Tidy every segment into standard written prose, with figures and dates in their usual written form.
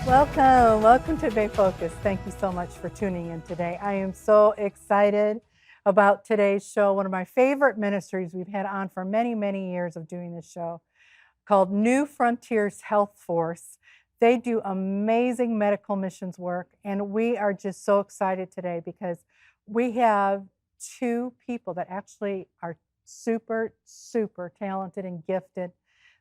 Welcome to Bay Focus. Thank you so much for tuning in today. I am so excited about today's show. One of my favorite ministries we've had on for many, many years of doing this show, called New Frontiers Health Force. They do amazing medical missions work, and we are just so excited today because we have two people that actually are super, super talented and gifted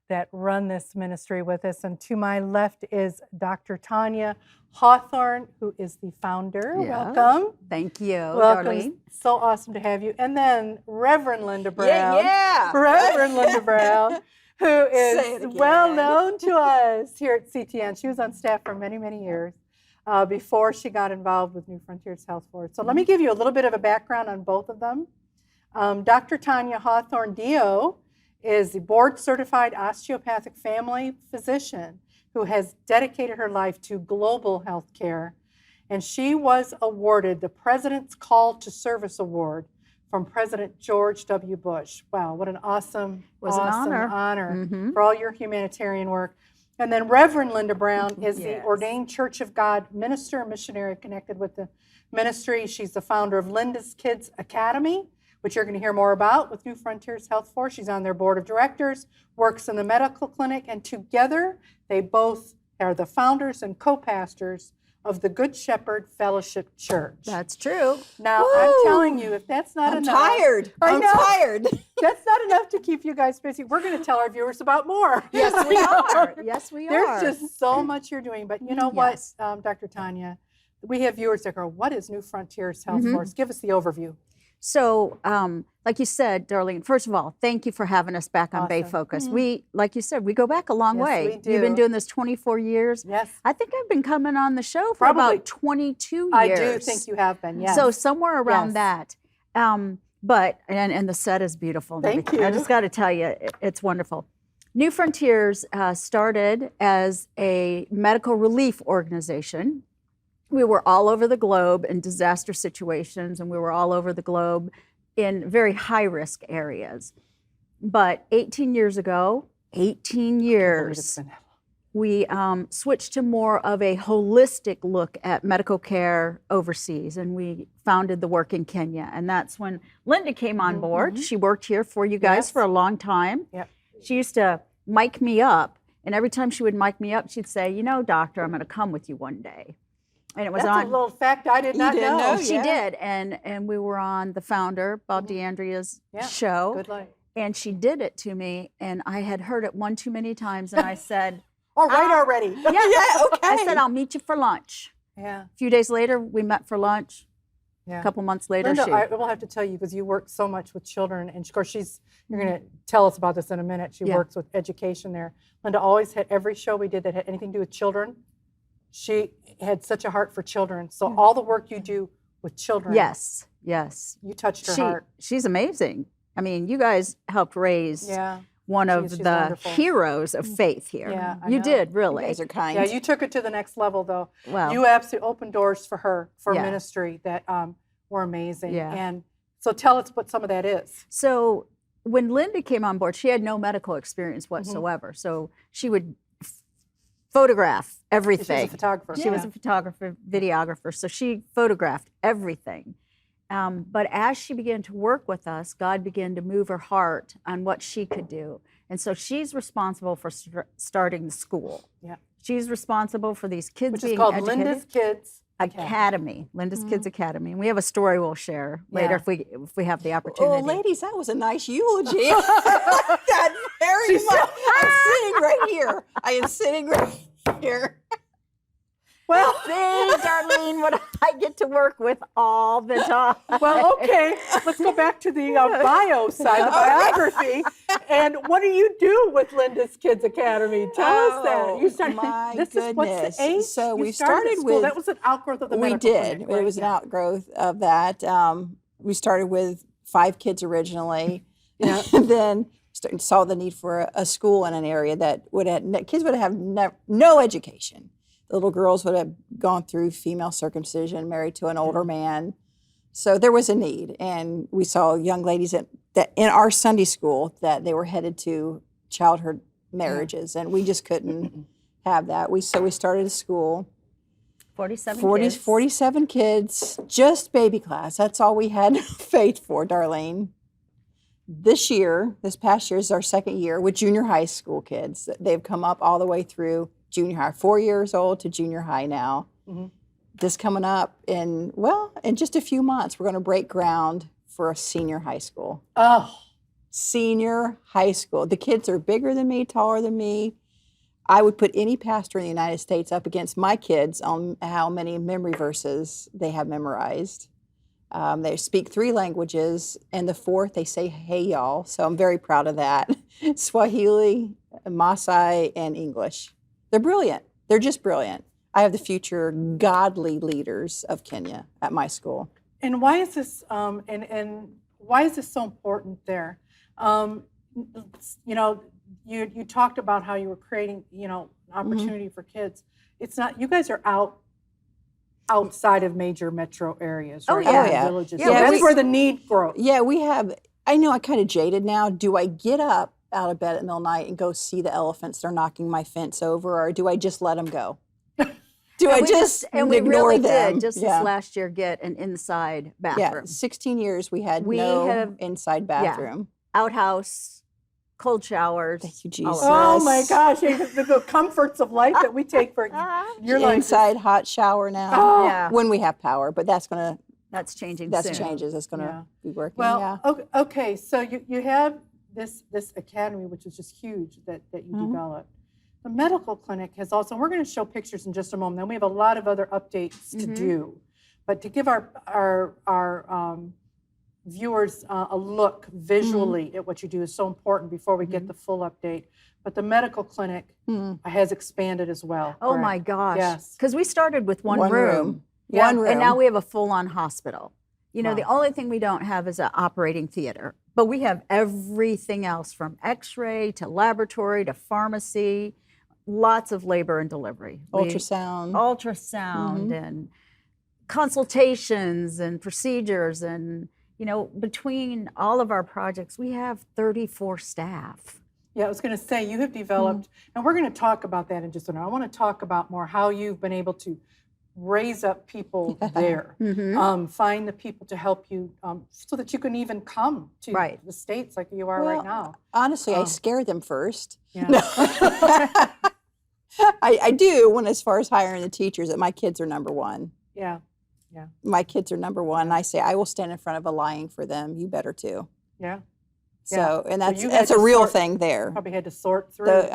that run this ministry with us. And to my left is Dr. Tonya Hawthorne, who is the founder. Yeah. Welcome. Thank you, Welcome. Darlene. So awesome to have you. And then Reverend Linda Brown. Yeah. Reverend Linda Brown, who is well known to us here at CTN. She was on staff for many, many years before she got involved with New Frontiers Health Force. So let me give you a little bit of a background on both of them. Dr. Tonya Hawthorne, DO, is a board-certified osteopathic family physician who has dedicated her life to global health care. And she was awarded the President's Call to Service Award from President George W. Bush. Wow, what an awesome honor for all your humanitarian work. And then Reverend Linda Brown is the ordained Church of God minister and missionary connected with the ministry. She's the founder of Linda's Kids Academy, which you're going to hear more about with New Frontiers Health Force. She's on their board of directors, works in the medical clinic, and together they both are the founders and co-pastors of the Good Shepherd Fellowship Church. That's true. Now, I'm telling you, if that's not enough. I'm tired. That's not enough to keep you guys busy. We're going to tell our viewers about more. Yes, we are. Yes, we are. There's just so much you're doing. But you know what, Dr. Tonya? We have viewers that go, what is New Frontiers Health Force? Give us the overview. So, like you said, Darlene, first of all, thank you for having us back on Bay Focus. We, like you said, we go back a long way. We do. You've been doing this 24 years. Yes. I think I've been coming on the show for about 22 years. I do think you have been, yes. So somewhere around that. But the set is beautiful. Thank you. I just got to tell you, it's wonderful. New Frontiers started as a medical relief organization. We were all over the globe in disaster situations, and we were all over the globe in very high-risk areas. But 18 years ago, 18 years, we switched to more of a holistic look at medical care overseas, and we founded the work in Kenya. And that's when Linda came on board. She worked here for you guys for a long time. Yep. She used to mic me up, and every time she would mic me up, she'd say, you know, doctor, I'm going to come with you one day. And it was That's a little fact I did not know. She did, and we were on the founder, Bob DeAndrea's show. Good life. And she did it to me, and I had heard it one too many times, and I said, all right already. Yeah, okay. I said, I'll meet you for lunch. Yeah. A few days later, we met for lunch. Yeah. A couple months later, Linda, I will have to tell you, because you work so much with children, and of course you're going to tell us about this in a minute. She works with education there. Linda always had every show we did that had anything to do with children. She had such a heart for children. So all the work you do with children. Yes. You touched her heart. She's amazing. I mean, you guys helped raise one of the wonderful heroes of faith here. Yeah, you did, really. You guys are kind. Yeah, you took it to the next level, though. Well, you absolutely opened doors for her, for ministry that were amazing. Yeah. And so tell us what some of that is. So when Linda came on board, she had no medical experience whatsoever. So she would photograph everything. She was a photographer. She was a photographer, videographer, so she photographed everything. But as she began to work with us, God began to move her heart on what she could do. And so she's responsible for starting the school. Yeah. She's responsible for these kids Which being is called educated. Linda's Kids Academy. Linda's Kids Academy. And we have a story we'll share later if we have the opportunity. Oh, ladies, that was a nice eulogy. That very much. I'm sitting right here. I am sitting right here. Well, see, Darlene, what I get to work with all the time. Well, okay, let's go back to the bio side, the biography. And what do you do with Linda's Kids Academy? Tell us that. You started, my this goodness. Is what's the age? So you we started school. with, that was an outgrowth of the medical We did. clinic, right? It was an outgrowth of that. We started with 5 kids originally, and then saw the need for a school in an area that would have, kids would have no education. The little girls would have gone through female circumcision, married to an older man. So there was a need. And we saw young ladies that in our Sunday school that they were headed to childhood marriages. And we just couldn't have that. We started a school. 47 kids. 47 kids, just baby class. That's all we had faith for, Darlene. This past year is our second year with junior high school kids. They've come up all the way through junior high, 4 years old to junior high now. Mm-hmm. This coming up in just a few months, we're going to break ground for a senior high school. Oh. Senior high school. The kids are bigger than me, taller than me. I would put any pastor in the United States up against my kids on how many memory verses they have memorized. They speak 3 languages, and the 4th they say, hey, y'all. So I'm very proud of that. Swahili, Maasai, and English. They're brilliant. They're just brilliant. I have the future godly leaders of Kenya at my school. And why is this, and why is this so important there? You talked about how you were creating, an opportunity for kids. It's not, you guys are outside of major metro areas, right? Oh, yeah. Villages. Yeah, So that's where the need grows. Yeah, we have, I know I'm kind of jaded now. Do I get up out of bed at the middle of the night and go see the elephants that are knocking my fence over, or do I just let them go? Do I just and we ignore really them? did just this last year get an inside bathroom. Yeah, 16 years we had no inside bathroom. Outhouse, cold showers. Thank you, Jesus. Oh my gosh, the comforts of life that we take for your life. Inside hot shower now. Oh. Yeah. When we have power, but that's changing that soon. changes. It's gonna be working. Well, okay, so you have this academy, which is just huge that you developed. The medical clinic has also, and we're going to show pictures in just a moment, then we have a lot of other updates to do. But to give our viewers a look visually at what you do is so important before we get the full update. But the medical clinic has expanded as well. Oh correct? my gosh. Yes. Because we started with one room. Yeah. One room. And now we have a full-on hospital. Wow. The only thing we don't have is an operating theater. But we have everything else from x-ray to laboratory to pharmacy, lots of labor and delivery. Ultrasound and consultations and procedures. And, between all of our projects, we have 34 staff. Yeah, I was going to say, you have developed, and we're going to talk about that in just a minute. I want to talk about more how you've been able to raise up people there, find the people to help you so that you can even come to the States like you are right now. Honestly, I scare them first. Yeah. No. I do as far as hiring the teachers, that my kids are number one. Yeah. My kids are number one. I say, I will stand in front of a line for them. You better too. Yeah. So, and that's a real thing there. Probably had to sort through.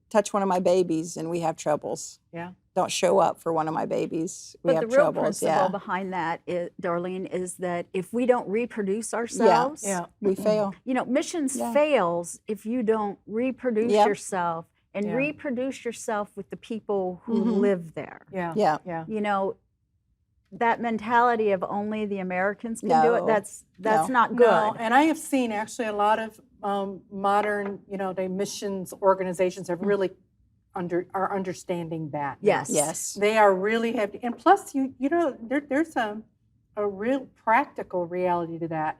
Touch one of my babies and we have troubles. Yeah. Don't show up for one of my babies. We have the real troubles. principle behind that, Darlene, is that if we don't reproduce ourselves, we fail. Missions fails if you don't reproduce yourself and reproduce yourself with the people who live there. Yeah. That mentality of only the Americans can do it, that's not good. No. And I have seen actually a lot of modern, missions organizations have really are understanding that. Yes. They are really heavy. And plus, there's a real practical reality to that.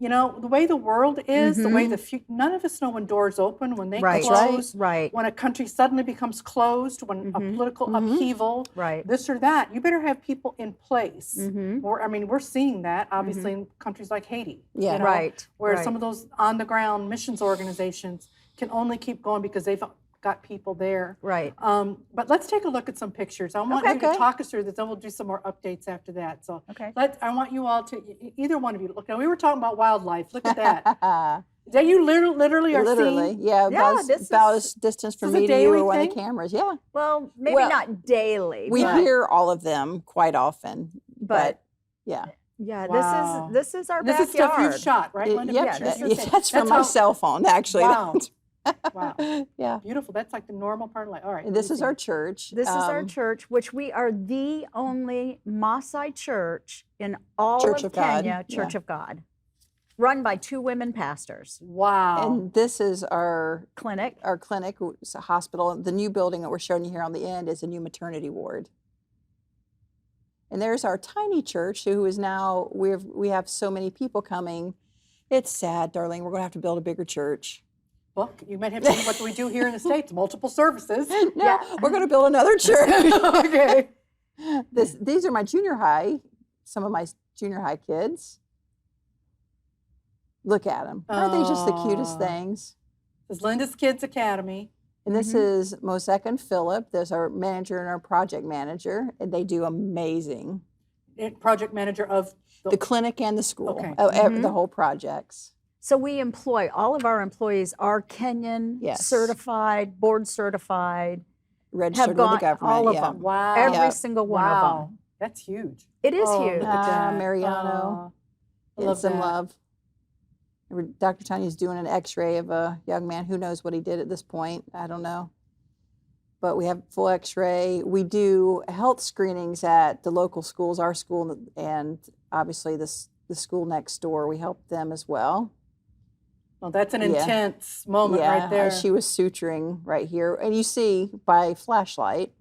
The way the world is, the way none of us know when doors open, when they close, when a country suddenly becomes closed, when a political upheaval, this or that. You better have people in place. We're seeing that, obviously, in countries like Haiti. Where some of those on-the-ground missions organizations can only keep going because they've got people there. Right. But let's take a look at some pictures. I want you to talk us through this, then we'll do some more updates after that. So I want you all to, either one of you, look, now we were talking about wildlife. Look at that. That you literally are seeing? About a distance from me to you or one of the cameras. Yeah. Well, maybe not daily. We hear all of them quite often. But yeah. Yeah, wow. this is our backyard. This is stuff you've shot, right, Linda? That's from my cell phone, actually. Wow. Wow. Yeah. Beautiful. That's like the normal part of life. All right. And this is our church. This is our church, which we are the only Maasai church in all of Kenya, Church of God, run by 2 women pastors. Wow. And this is our clinic. Our clinic, it's a hospital. The new building that we're showing you here on the end is a new maternity ward. And there's our tiny church, who is now, we have so many people coming. It's sad, darling. We're going to have to build a bigger church. book. You might have to do what we do here in the States, multiple services. No, we're going to build another church. Okay. These are my junior high, some of my junior high kids. Look at them. Aren't they just the cutest things? This is Linda's Kids Academy. And this is Mosek and Philip. There's our manager and our project manager, and they do amazing. Project manager of The clinic and the school, Okay. the whole projects. So we employ, all of our employees are Kenyan Yes. certified, board certified, Registered have gone, with the government. all of yeah. them. Wow. Every Yeah. single one of Wow. them. That's huge. It is Oh, huge. look at that. Mariano. I Get love some that. love. Dr. Tanya's doing an x-ray of a young man. Who knows what he did at this point? I don't know. But we have full x-ray. We do health screenings at the local schools, our school, and obviously the school next door. We help them as well. Well, that's an Yeah. intense moment yeah, right there. she was suturing right here. And you see by flashlight,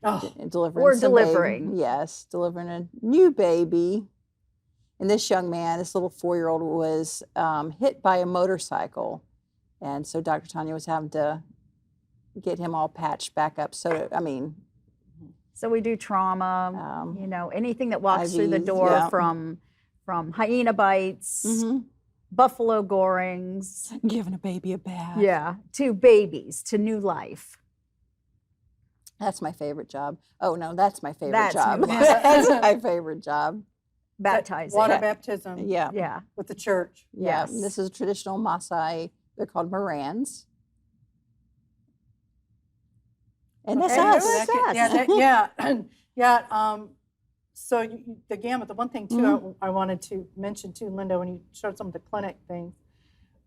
Oh, delivering We're some baby- delivering. yes, delivering a new baby. And this young man, this little 4-year-old, was hit by a motorcycle. And so Dr. Tonya was having to get him all patched back up. So, I mean, So we do trauma, Um, you know, anything that walks through the IVs, door yeah. from hyena bites, buffalo gorings, giving a baby a bath. yeah, to babies, to new life. That's my favorite job. Oh, no, that's my favorite That's job. new life. That's my favorite job. Baptizing. water Yeah. baptism Yeah. Yeah. with the church. Yeah. Yes. This is a traditional Maasai. They're called Morans. And that's Okay, us. so that could- yeah. So the gamut. The one thing too I wanted to mention too, Linda, when you showed some of the clinic things,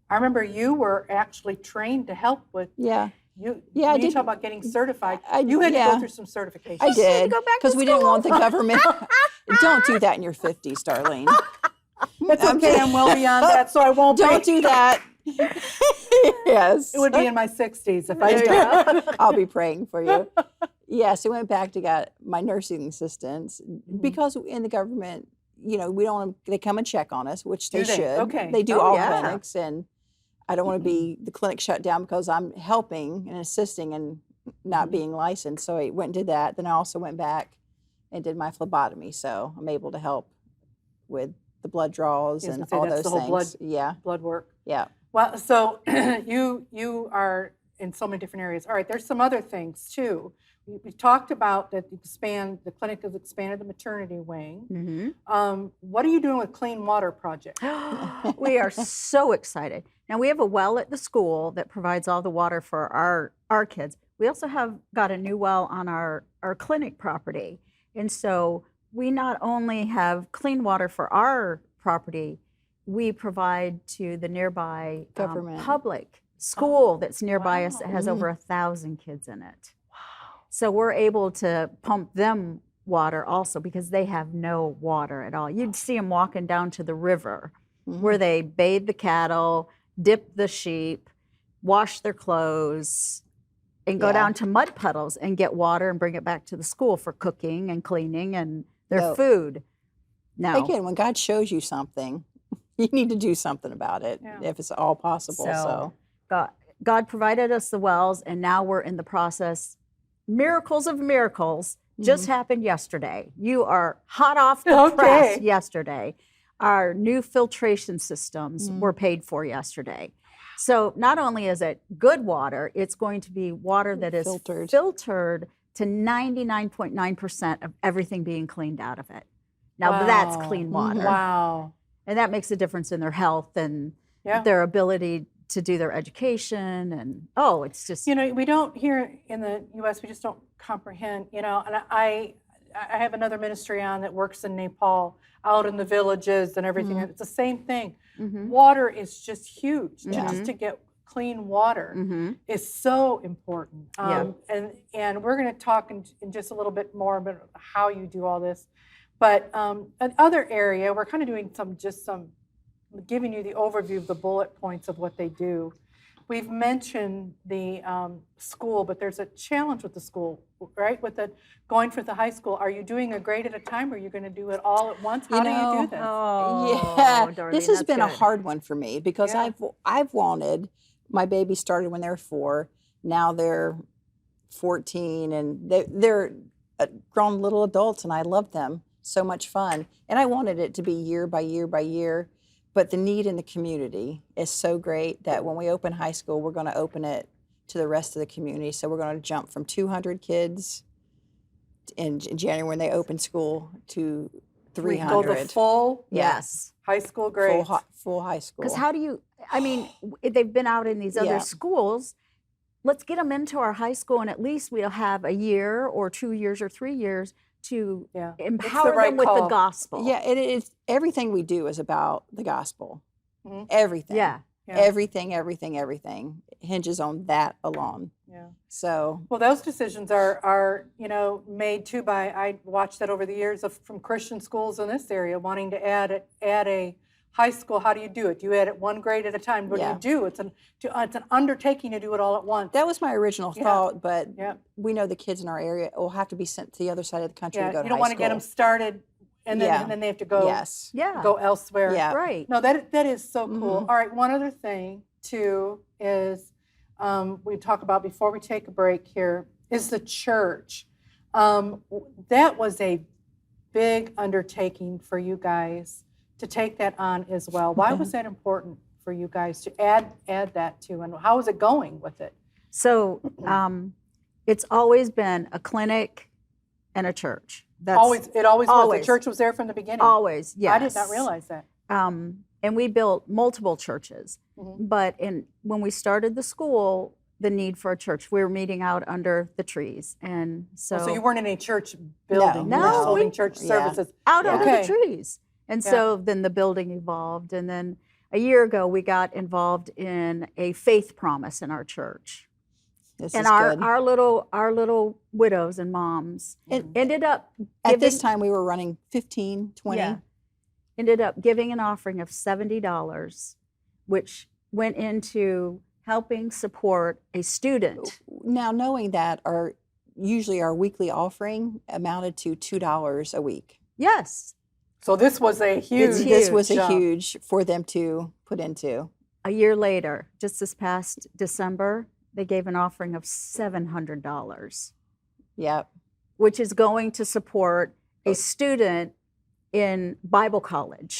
I remember you were actually trained to help with. Yeah. You, Yeah, I when you did- talk about getting certified, I- you had to yeah. go through some certifications. I did. go back to Because we didn't school. want the government. Don't do that in your 50s, Darlene. It's okay, I'm well beyond that, so I won't. Don't do that. Yes. It would be in my 60s if I There did. you go. I'll be praying for you. Yes, I went back to get my nursing assistants because in the government, you know, we don't want to, they come and check on us, which they Do they? should. Okay. They do Oh, all yeah. clinics, and I don't want to be the clinic shut down because I'm helping and assisting and not being licensed. So I went and did that. Then I also went back and did my phlebotomy. So I'm able to help with the blood draws I was and gonna say, all that's those the whole things. Yeah, Blood work. yeah. Well, so you are in so many different areas. All right, there's some other things too. We talked about that the clinic has expanded the maternity wing. What are you doing with Clean Water Project? We are so excited. Now we have a well at the school that provides all the water for our kids. We also have got a new well on our clinic property. And so we not only have clean water for our property, we provide to the nearby Government. public school that's nearby us that wow. has over 1,000 kids in it. So we're able to pump them water also because they have no water at all. You'd see them walking down to the river where they bathe the cattle, dip the sheep, wash their clothes, and go Yeah. down to mud puddles and get water and bring it back to the school for cooking and cleaning and their No. food. Now, Again, when God shows you something, you need to do something about it Yeah. if it's all possible. So, God provided us the wells, and now we're in the process. Miracles of miracles just happened yesterday. You are hot off the press Okay. yesterday. Our new filtration systems were paid for yesterday. So not only is it good water, it's going to be water that is Filtered. filtered to 99.9% of everything being cleaned out of it. Now that's Wow. clean water. Wow. And that makes a difference in their health and Yeah. their ability to do their education. And it's just, You know, we don't here in the U.S. We just don't comprehend. You know, and I have another ministry on that works in Nepal, out in the villages and everything. It's the same thing. Water is just huge. Just to get clean water is so important. Yeah. And we're going to talk in just a little bit more about how you do all this. But another area, we're kind of doing some giving you the overview of the bullet points of what they do. We've mentioned the school, but there's a challenge with the school, right? With the going for the high school, are you doing a grade at a time, or are you going to do it all at once? How do you do this? oh, yeah, Darlene, this has that's been a good. hard one for me because Yeah. I've wanted my baby started when they were 4. Now they're 14, and they're grown little adults, and I love them. So much fun. And I wanted it to be year by year by year, but the need in the community is so great that when we open high school, we're going to open it to the rest of the community. So we're going to jump from 200 kids in January when they open school to 300. Go the full Yes. high school grade. Full high school. Because how do you, I mean, they've been out in these other Yeah. schools. Let's get them into our high school, and at least we'll have a year or 2 years or 3 years to empower right them with the call. gospel. Yeah, it is. Everything we do is about the gospel. Mhm. Everything. Yeah. Yeah. Everything hinges on that alone. Yeah. So Well, those decisions are made too by, I watched that over the years from Christian schools in this area wanting to add a high school. How do you do it? Do you add it one grade at a time? What Yeah. do you do? It's an undertaking to do it all at once. that was my original Yeah. thought, but Yeah. we know the kids in our area will have to be sent to the other side of the country to go Yeah, to you don't high want to school. get them started and then Yeah. and then they have to go Yes. Yeah. go elsewhere. Yeah. Right. No, that is so cool. Mhm. All right, one other thing too is we talk about before we take a break here is the church. That was a big undertaking for you guys to take that on as well. Why was that important for you guys to add that to, and how is it going with it? So it's always been a clinic and a church. That's It always was. The always. church was there from the beginning. always, yes. I did not realize that. And we built multiple churches. Mhm. But when we started the school, the need for a church, we were meeting out under the trees. And So you weren't in a church building. No, you were just holding we- church Yeah. services. out Yeah. under Okay. the trees. And Yeah. so then the building evolved. And then a year ago, we got involved in a faith promise in our church. This And is our good. our little widows and moms It- ended up At this giving- time, we were running 15, 20. Yeah. ended up giving an offering of $70, which went into helping support a student. Now, knowing that usually our weekly offering amounted to $2 a week. Yes. So this was a huge. It's This was a jump. huge for them to put into. A year later, just this past December, they gave an offering of $700, Yep. which is going to support a student in Bible college.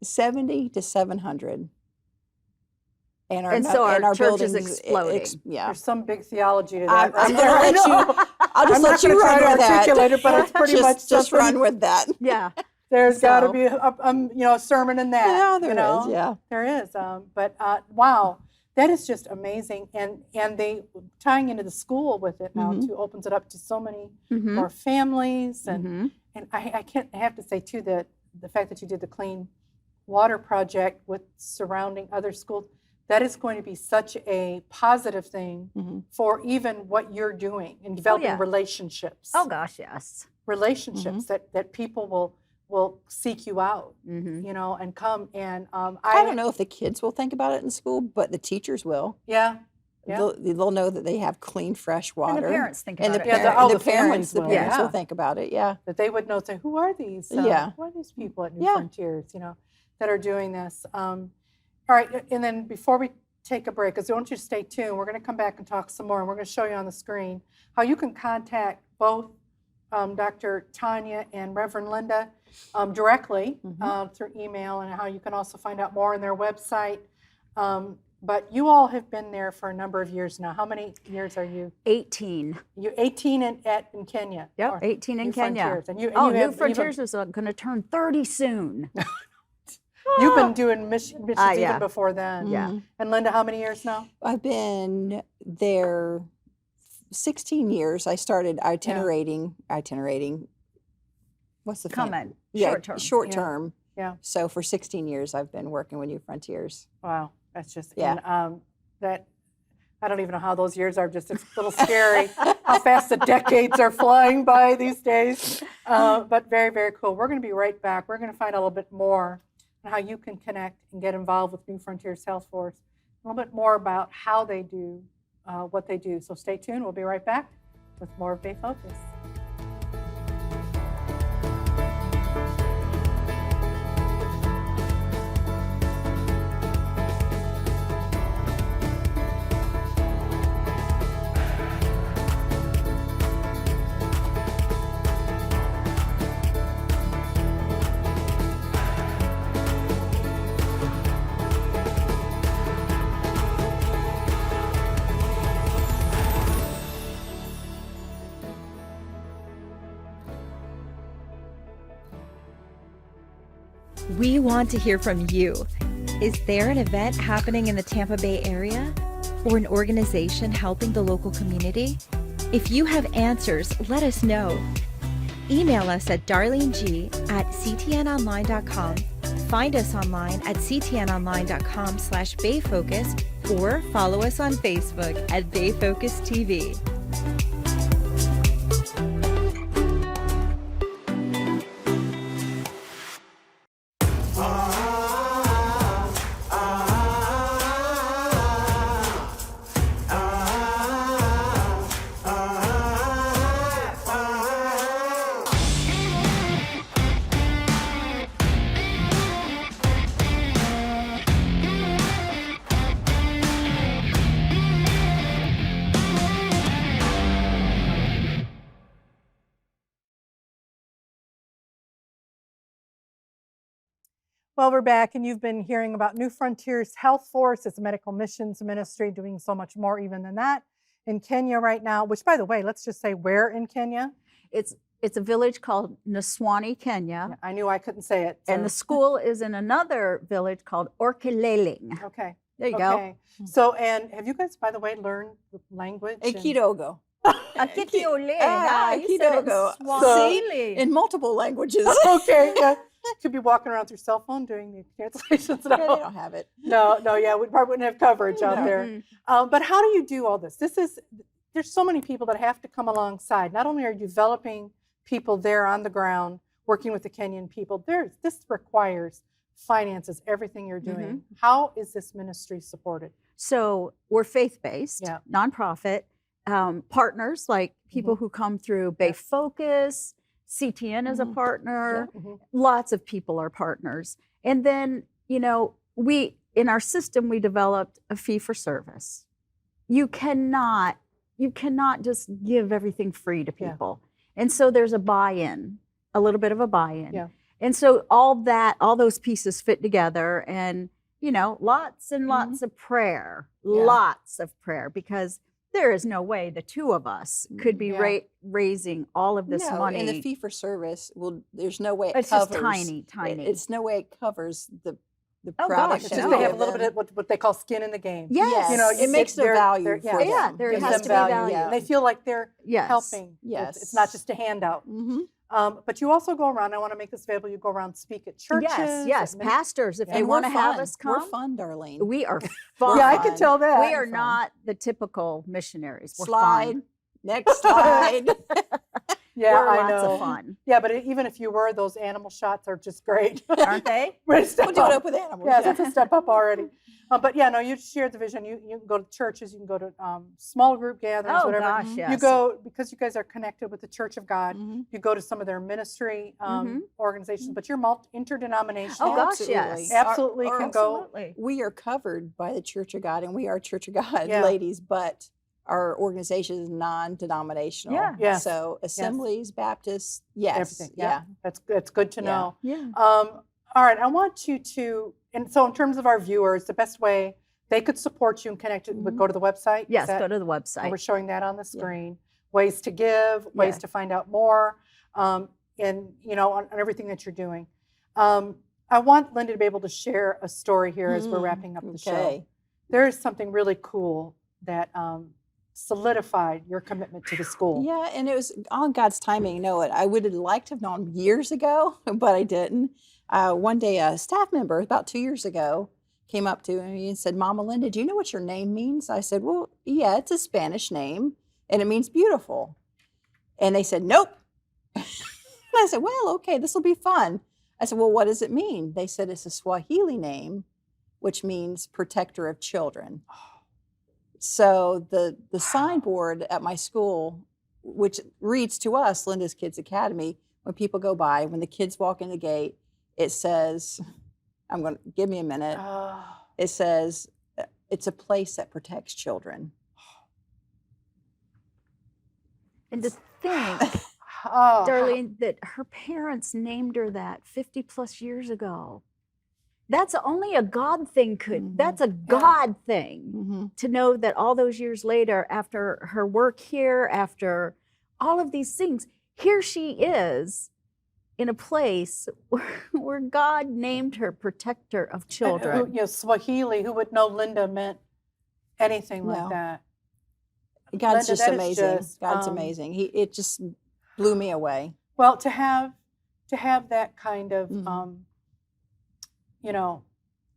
70 to 700. And And so our church is buildings, exploding. yeah. There's some big theology to I'm that. going to let you. I'll just I'm let not you gonna run try with to that. articulate it, but it's pretty much just something- run with that. Yeah. There's got to So- be a sermon in that. Yeah, there you know? is. Yeah. There is. But wow, that is just amazing. And they tying into the school with it now Mhm. too opens it up to so many Mhm. more families. And Mhm. and I have to say too that the fact that you did the Clean Water Project with surrounding other schools, that is going to be such a positive thing Mhm. for even what you're doing in developing yeah. relationships. Oh, gosh, yes. Relationships that people will seek you out, Mhm. and come. And I don't know if the kids will think about it in school, but the teachers will. Yeah. Yeah. They'll know that they have clean, fresh water. And the parents think And about the, it. Yeah, parent- the the parents, families will, will yeah. think about it. Yeah. That they would know, say, who are these? Yeah. Who are these people at New Yeah. Frontiers, that are doing this? All right, and then before we take a break, because I want you to stay tuned, we're going to come back and talk some more, and we're going to show you on the screen how you can contact both Dr. Tonya and Reverend Linda directly through email, and how you can also find out more on their website. But you all have been there for a number of years now. How many years are you? 18. You're 18 in Kenya. Yep, or 18 in New Kenya. Frontiers. And you New have- Frontiers is going to turn 30 soon. You've been doing missions yeah. even before then. Yeah. Mhm. And Linda, how many years now? I've been there 16 years. I started itinerating. What's the thing? Coming. Yeah, Short term. Short Yeah. term. Yeah. So for 16 years, I've been working with New Frontiers. Wow, that's just Yeah. and, that. I don't even know how those years are. Just it's a little scary how fast the decades are flying by these days. But very, very cool. We're going to be right back. We're going to find out a little bit more on how you can connect and get involved with New Frontiers Health Force. A little bit more about how they do what they do. So stay tuned. We'll be right back with more of Bay Focus. We want to hear from you. Is there an event happening in the Tampa Bay area? Or an organization helping the local community? If you have answers, let us know. Email us at darleneg@ctnonline.com. Find us online at ctnonline.com/BayFocus or follow us on Facebook at BayFocus TV. Well, we're back, and you've been hearing about New Frontiers Health Force. It's a medical missions ministry doing so much more even than that in Kenya right now, which, by the way, let's just say where in Kenya? It's a village called Naswani, Kenya. Yeah, I knew I couldn't say it. And the school is in another village called Orkeleleng. Okay. There you Okay. So, and have you guys, by the way, learned the language? and- Kidogo. Akitiole. Kidogo. So- In multiple languages. Okay, yeah. Could be walking around with your cell phone doing the translations. Yeah, they don't have it. No, yeah, we probably wouldn't have coverage out No. there. But how do you do all this? There's so many people that have to come alongside. Not only are you developing people there on the ground, working with the Kenyan people, this requires finances, everything you're doing. How is this ministry supported? So we're faith-based, Yeah. nonprofit, partners like people who come through Bay Focus, CTN is a partner, lots of people are partners. And then, in our system, we developed a fee for service. You cannot just give everything free to people. And so there's a buy-in, a little bit of a buy-in. Yeah. And so all those pieces fit together, and, lots and lots of prayer, lots of prayer, because there is no way the two of us could be raising all of this money. And the fee for service, there's no way it It's covers. just tiny. It's no way it covers the Oh, product. gosh, It's just no. they have a little bit of what they call skin in the game. Yes. It makes the value for them. Yeah, there gives has them to be value. And they feel like they're Yes. helping. Yes. It's not just a handout. But you also go around, I want to make this available, you go around, speak at churches. Yes, at pastors, if Yeah. they And want to we're have fun. us come. We're fun, Darlene. We are fun. Yeah, I can tell that. We are Fun. not the typical missionaries. We're Slide. fun. Next slide. Yeah, We're I lots know. of fun. Yeah, but even if you were, those animal shots are just great. Aren't they? We're a step We'll do it up with animals. Yeah, that's a step up already. But yeah, no, you shared the vision. You can go to churches, you can go to small group gatherings, Oh, whatever. gosh, yes. You go, because you guys are connected with the Church of God, Mhm. you go to some of their ministry organizations, but you're interdenominational. Oh, gosh, yes. Absolutely Our- can go. Absolutely. We are covered by the Church of God, and we are Church of God Yeah. ladies, but our organization is non-denominational. Yeah. Yes. So assemblies, Baptists, yes. Everything. Yeah. That's good to Yeah. know. Yeah. All right, I want you to, and so in terms of our viewers, the best way they could support you and connect would go to the website. Is Yes, that- go to the and we're website. showing that on the screen. Ways to give, ways Yeah. to find out more, and on everything that you're doing. I want Linda to be able to share a story here as we're wrapping up the show. Okay. There is something really cool that solidified your commitment to the school. Yeah, and it was on God's timing. I would have liked to have known years ago, but I didn't. One day, a staff member, about 2 years ago, came up to me and said, "Mama Linda, do you know what your name means?" I said, "Well, yeah, it's a Spanish name, and it means beautiful." And they said, "Nope." And I said, "Well, okay, this will be fun." I said, "Well, what does it mean?" They said, "It's a Swahili name, which means protector of children." So the signboard at my school, which reads to us, Linda's Kids Academy, when people go by, when the kids walk in the gate, it says, give me a minute. It says, it's a place that protects children. And to think, Oh, Darlene, that her parents named her that 50 plus years ago. That's only a God thing that's a God thing to know that all those years later, after her work here, after all of these things, here she is in a place where God named her protector of children. Swahili, who would know Linda meant anything like No. that? God's Linda, just that is amazing. just, God's amazing. It just blew me away. Well, to have that kind of Mhm.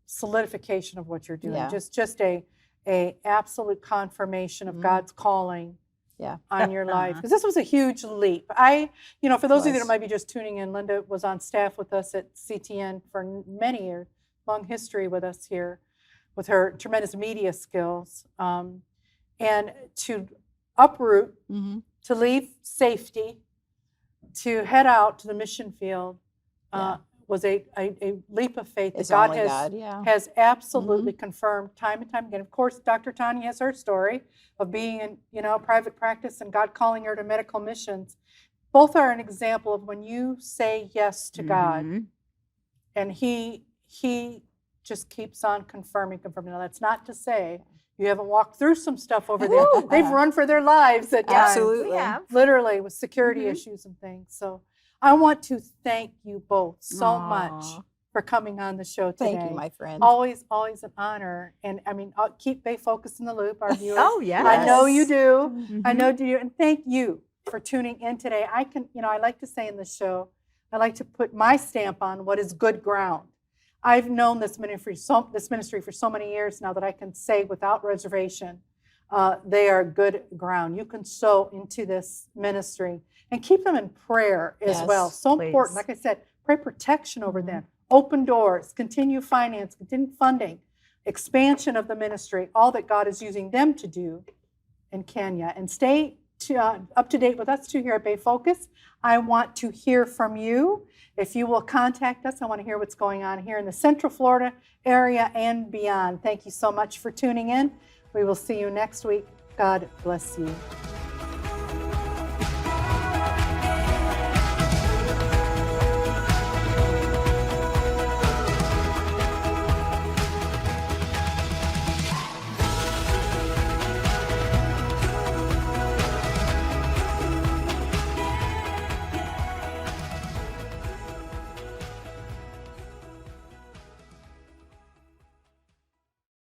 solidification of what you're doing, Yeah. just a absolute confirmation of Mhm. God's calling Yeah. on your life, because this was a huge leap. For those of you that Was. might be just tuning in, Linda was on staff with us at CTN for many years, long history with us here, with her tremendous media skills, and to uproot, Mhm. to leave safety, to head out to the mission field, Yeah. was a leap of faith that It's God only has God, yeah. has absolutely confirmed time and time again. Of course, Dr. Tonya has her story of being in private practice and God calling her to medical missions. Both are an example of when you say yes to God, Mhm. and He just keeps on confirming. Now, that's not to say you haven't walked through some stuff over there. Woo! They've run for their lives at times. Absolutely. We have. Literally with security Mhm. issues and things. So I want to thank you both so much Aw. for coming on the show today. Thank you, my friend. Always an honor. And I'll keep Bay Focus in the loop, our viewers. Oh, yes. I know you do. I Mhm. know you do. And thank you for tuning in today. I like to say in this show, I like to put my stamp on what is good ground. I've known this ministry for so many years now that I can say without reservation, they are good ground. You can sow into this ministry and keep them in prayer as Yes, well. So important. please. Like I said, pray protection over them. Open doors, continue finance, continue funding, expansion of the ministry, all that God is using them to do in Kenya. And stay up to date with us too here at Bay Focus. I want to hear from you. If you will contact us, I want to hear what's going on here in the Central Florida area and beyond. Thank you so much for tuning in. We will see you next week. God bless you.